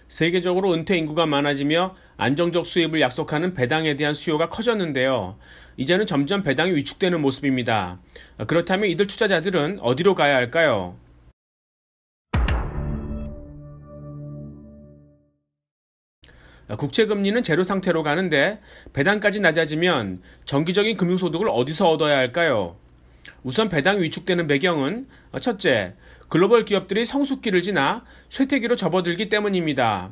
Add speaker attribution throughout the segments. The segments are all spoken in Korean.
Speaker 1: 세계적으로 은퇴 인구가 많아지며 안정적 수입을 약속하는 배당에 대한 수요가 커졌는데요. 이제는 점점 배당이 위축되는 모습입니다. 그렇다면 이들 투자자들은 어디로 가야 할까요? 국채금리는 제로 상태로 가는데 배당까지 낮아지면 정기적인 금융소득을 어디서 얻어야 할까요? 우선 배당이 위축되는 배경은 첫째, 글로벌 기업들이 성숙기를 지나 쇠퇴기로 접어들기 때문입니다.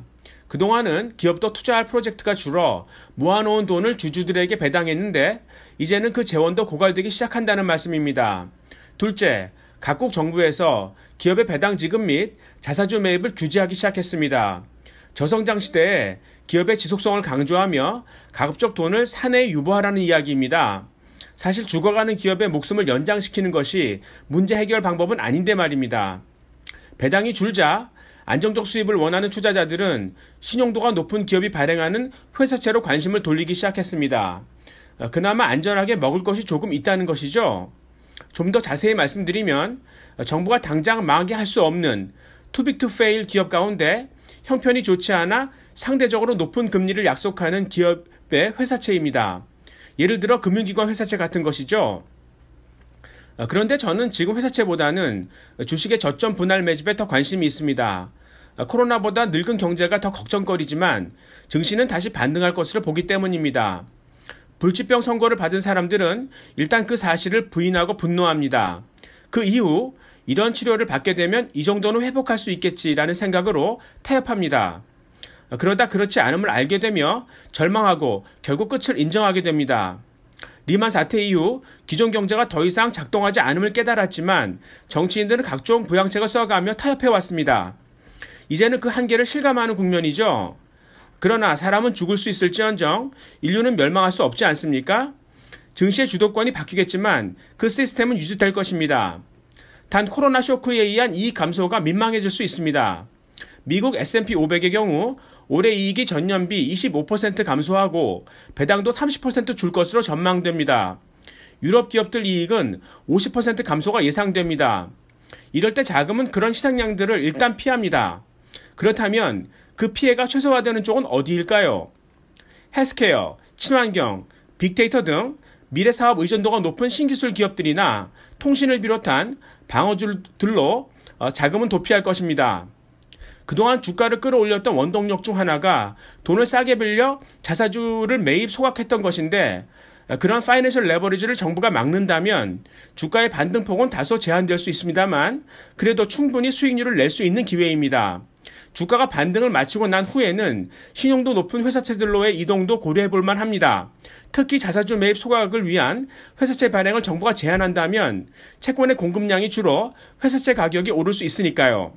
Speaker 1: 그동안은 기업도 투자할 프로젝트가 줄어 모아놓은 돈을 주주들에게 배당했는데 이제는 그 재원도 고갈되기 시작한다는 말씀입니다. 둘째, 각국 정부에서 기업의 배당 지급 및 자사주 매입을 규제하기 시작했습니다. 저성장 시대에 기업의 지속성을 강조하며 가급적 돈을 사내에 유보하라는 이야기입니다. 사실 죽어가는 기업의 목숨을 연장시키는 것이 문제 해결 방법은 아닌데 말입니다. 배당이 줄자 안정적 수입을 원하는 투자자들은 신용도가 높은 기업이 발행하는 회사채로 관심을 돌리기 시작했습니다. 그나마 안전하게 먹을 것이 조금 있다는 것이죠. 좀 더 자세히 말씀드리면 정부가 당장 망하게 할 수 없는 too big to fail 기업 가운데 형편이 좋지 않아 상대적으로 높은 금리를 약속하는 기업의 회사채입니다. 예를 들어 금융기관 회사채 같은 것이죠. 그런데 저는 지금 회사채보다는 주식의 저점 분할 매집에 더 관심이 있습니다. 코로나보다 늙은 경제가 더 걱정거리지만 증시는 다시 반등할 것으로 보기 때문입니다. 불치병 선고를 받은 사람들은 일단 그 사실을 부인하고 분노합니다. 그 이후 이런 치료를 받게 되면 이 정도는 회복할 수 있겠지라는 생각으로 타협합니다. 그러다 그렇지 않음을 알게 되며 절망하고 결국 끝을 인정하게 됩니다. 리만 사태 이후 기존 경제가 더 이상 작동하지 않음을 깨달았지만 정치인들은 각종 부양책을 써가며 타협해왔습니다. 이제는 그 한계를 실감하는 국면이죠. 그러나 사람은 죽을 수 있을지언정 인류는 멸망할 수 없지 않습니까? 증시의 주도권이 바뀌겠지만 그 시스템은 유지될 것입니다. 단 코로나 쇼크에 의한 이익 감소가 민망해질 수 있습니다. 미국 S&P 500의 경우 올해 이익이 전년비 25% 감소하고 배당도 30% 줄 것으로 전망됩니다. 유럽 기업들 이익은 50% 감소가 예상됩니다. 이럴 때 자금은 그런 시장량들을 일단 피합니다. 그렇다면 그 피해가 최소화되는 쪽은 어디일까요? 헬스케어, 친환경, 빅데이터 등 미래사업 의존도가 높은 신기술 기업들이나 통신을 비롯한 방어줄들로 자금은 도피할 것입니다. 그동안 주가를 끌어올렸던 원동력 중 하나가 돈을 싸게 빌려 자사주를 매입 소각했던 것인데 그런 파이낸셜 레버리지를 정부가 막는다면 주가의 반등폭은 다소 제한될 수 있습니다만 그래도 충분히 수익률을 낼 수 있는 기회입니다. 주가가 반등을 마치고 난 후에는 신용도 높은 회사채들로의 이동도 고려해 볼 만합니다. 특히 자사주 매입 소각을 위한 회사채 발행을 정부가 제한한다면 채권의 공급량이 줄어 회사채 가격이 오를 수 있으니까요.